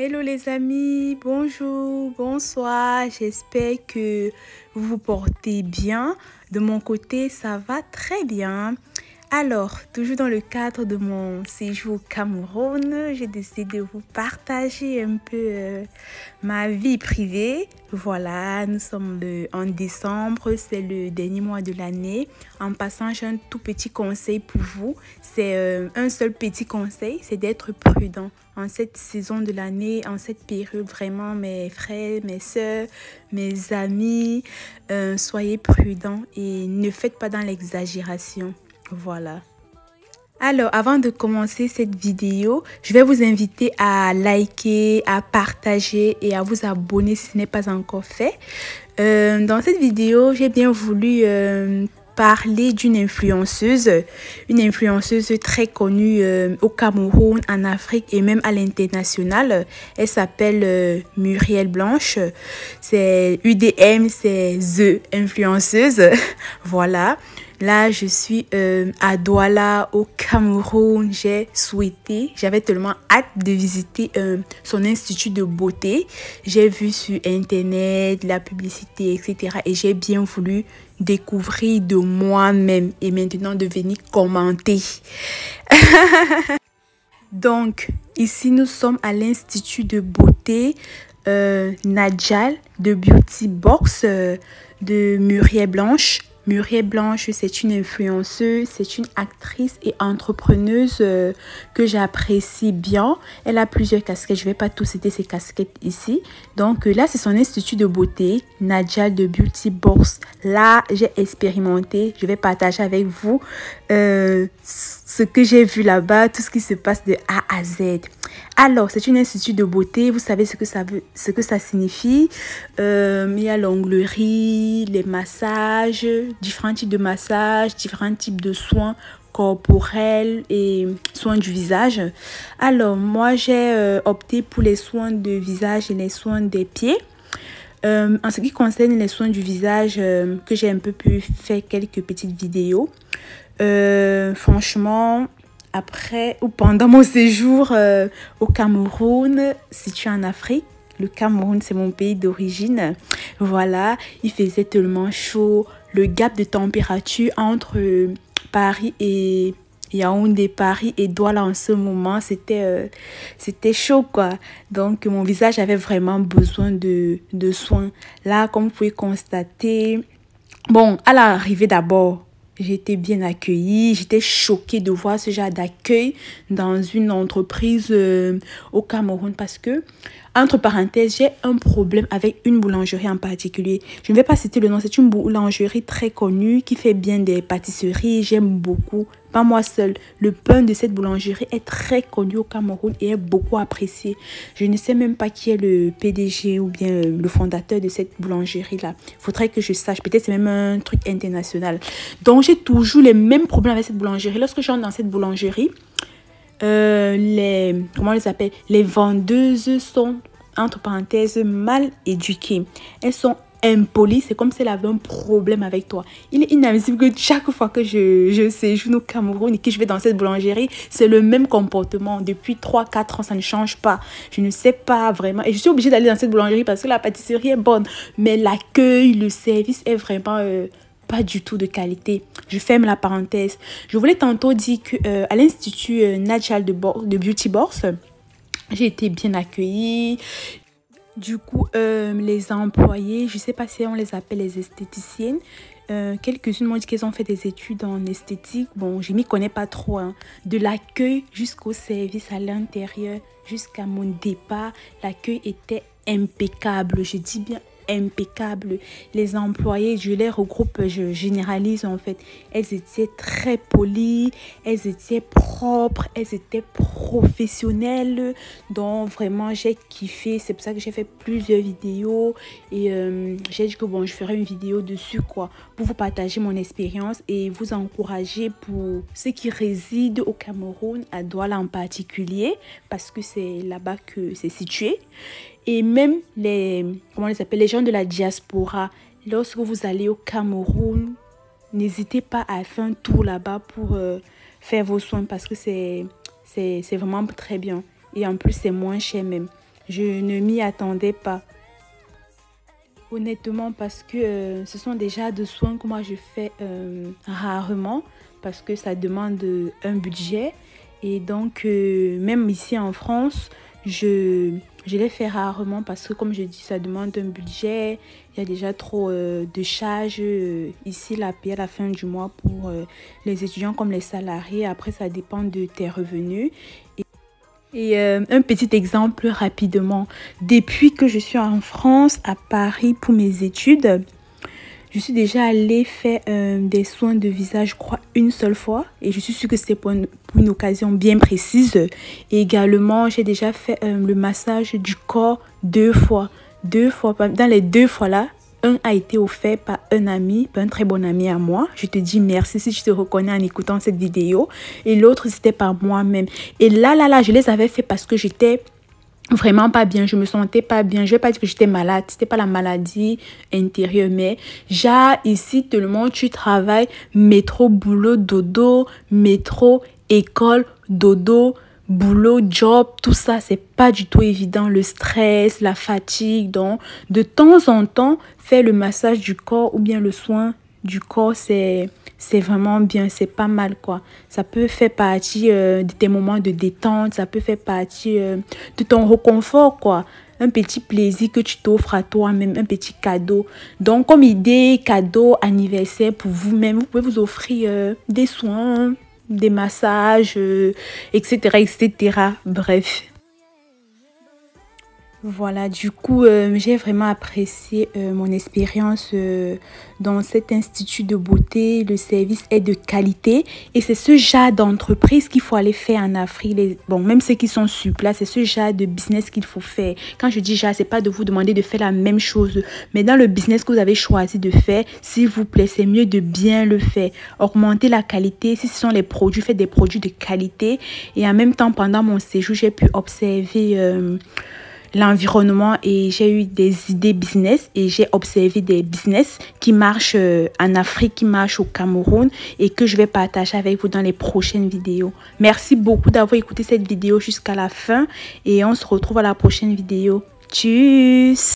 Hello les amis, bonjour, bonsoir, j'espère que vous vous portez bien. De mon côté, ça va très bien. Alors, toujours dans le cadre de mon séjour au Cameroun, j'ai décidé de vous partager un peu ma vie privée. Voilà, nous sommes en décembre, c'est le dernier mois de l'année. En passant, j'ai un tout petit conseil pour vous. C'est un seul petit conseil, c'est d'être prudent en cette saison de l'année, en cette période. Vraiment, mes frères, mes soeurs, mes amis, soyez prudents et ne faites pas dans l'exagération. Voilà. Alors, avant de commencer cette vidéo, je vais vous inviter à liker, à partager et à vous abonner si ce n'est pas encore fait. Dans cette vidéo, j'ai bien voulu parler d'une influenceuse très connue au Cameroun, en Afrique et même à l'international. Elle s'appelle Muriel Blanche. C'est UDM, c'est The Influenceuse. Voilà. Là, je suis à Douala, au Cameroun. J'avais tellement hâte de visiter son institut de beauté. J'ai vu sur Internet la publicité, etc. Et j'ai bien voulu découvrir de moi-même et maintenant de venir commenter. Donc, ici, nous sommes à l'institut de beauté Nadjal de Beauty Box de Muriel Blanche. Muriel Blanche, c'est une influenceuse, c'est une actrice et entrepreneuse que j'apprécie bien. Elle a plusieurs casquettes, je ne vais pas tout citer ses casquettes ici. Donc là, c'est son institut de beauté, Nadjal de Beauty Box. Là, j'ai expérimenté, je vais partager avec vous ce que j'ai vu là-bas, tout ce qui se passe de A à Z. Alors, c'est une institut de beauté. Vous savez ce que ça signifie. Il y a l'onglerie, les massages, différents types de massages, différents types de soins corporels et soins du visage. Alors, moi, j'ai opté pour les soins de visage et les soins des pieds. En ce qui concerne les soins du visage, que j'ai un peu pu faire quelques petites vidéos. Franchement, après ou pendant mon séjour au Cameroun, situé en Afrique, le Cameroun c'est mon pays d'origine, voilà, il faisait tellement chaud, le gap de température entre Paris et Yaoundé, Paris et Douala en ce moment, c'était chaud quoi. Donc mon visage avait vraiment besoin de soins. Là, comme vous pouvez constater, bon, à l'arrivée d'abord, j'ai été bien accueillie. J'étais choquée de voir ce genre d'accueil dans une entreprise au Cameroun parce que, entre parenthèses, j'ai un problème avec une boulangerie en particulier. Je ne vais pas citer le nom, c'est une boulangerie très connue qui fait bien des pâtisseries. J'aime beaucoup, pas moi seule. Le pain de cette boulangerie est très connu au Cameroun et est beaucoup apprécié. Je ne sais même pas qui est le PDG ou bien le fondateur de cette boulangerie-là. Il faudrait que je sache. Peut-être c'est même un truc international. Donc, j'ai toujours les mêmes problèmes avec cette boulangerie. Lorsque j'entre dans cette boulangerie, comment on les appelle? Les vendeuses sont, entre parenthèses, mal éduquées. Elles sont impolies, c'est comme si elle avait un problème avec toi. Il est inadmissible que chaque fois que je séjourne au Cameroun et que je vais dans cette boulangerie, c'est le même comportement. Depuis 3-4 ans, ça ne change pas. Je ne sais pas vraiment. Et je suis obligée d'aller dans cette boulangerie parce que la pâtisserie est bonne. Mais l'accueil, le service est vraiment pas du tout de qualité. Je ferme la parenthèse. Je voulais tantôt dire qu'à l'Institut Nadjal de Beauty Box, j'ai été bien accueillie. Du coup, les employés, je ne sais pas si on les appelle les esthéticiennes, quelques-unes m'ont dit qu'elles ont fait des études en esthétique. Bon, je ne m'y connais pas trop. Hein. De l'accueil jusqu'au service à l'intérieur, jusqu'à mon départ, l'accueil était impeccable. Je dis bien impeccable. Les employés, je les regroupe, je généralise en fait. Elles étaient très polies, elles étaient propres, elles étaient professionnelles. Donc vraiment, j'ai kiffé. C'est pour ça que j'ai fait plusieurs vidéos et j'ai dit que bon, je ferai une vidéo dessus quoi, pour vous partager mon expérience et vous encourager pour ceux qui résident au Cameroun, à Douala en particulier, parce que c'est là-bas que c'est situé. Et même les gens de la diaspora, lorsque vous allez au Cameroun, n'hésitez pas à faire un tour là-bas pour faire vos soins parce que c'est vraiment très bien. Et en plus, c'est moins cher même. Je ne m'y attendais pas. Honnêtement, parce que ce sont déjà des soins que moi je fais rarement, parce que ça demande un budget. Et donc, même ici en France, je les fais rarement parce que, comme je dis, ça demande un budget. Il y a déjà trop de charges ici là, payer à la fin du mois pour les étudiants comme les salariés. Après, ça dépend de tes revenus. Et un petit exemple rapidement. Depuis que je suis en France, à Paris pour mes études, je suis déjà allée faire des soins de visage, je crois, une seule fois. Et je suis sûre que c'était pour une occasion bien précise. Et également, j'ai déjà fait le massage du corps 2 fois. 2 fois. Dans les 2 fois-là, un a été offert par un ami, par un très bon ami à moi. Je te dis merci si tu te reconnais en écoutant cette vidéo. Et l'autre, c'était par moi-même. Et là, je les avais fait parce que j'étais vraiment pas bien, je me sentais pas bien. Je vais pas dire que j'étais malade, c'était pas la maladie intérieure, mais genre ici tout le monde, tu travailles métro boulot dodo, métro école dodo, boulot job, tout ça c'est pas du tout évident, le stress, la fatigue. Donc de temps en temps faire le massage du corps ou bien le soin du corps, c'est vraiment bien, c'est pas mal quoi. Ça peut faire partie de tes moments de détente, ça peut faire partie de ton réconfort quoi. Un petit plaisir que tu t'offres à toi-même, un petit cadeau. Donc comme idée, cadeau, anniversaire pour vous-même, vous pouvez vous offrir des soins, des massages, etc., etc. Bref. Voilà, du coup, j'ai vraiment apprécié mon expérience dans cet institut de beauté. Le service est de qualité et c'est ce genre d'entreprise qu'il faut aller faire en Afrique. Bon, même ceux qui sont sur place, c'est ce genre de business qu'il faut faire. Quand je dis genre, c'est pas de vous demander de faire la même chose, mais dans le business que vous avez choisi de faire, s'il vous plaît, c'est mieux de bien le faire. Augmenter la qualité, si ce sont les produits, faites des produits de qualité. Et en même temps, pendant mon séjour, j'ai pu observer l'environnement et j'ai eu des idées business et j'ai observé des business qui marchent en Afrique, qui marchent au Cameroun et que je vais partager avec vous dans les prochaines vidéos. Merci beaucoup d'avoir écouté cette vidéo jusqu'à la fin et on se retrouve à la prochaine vidéo. Tchuss!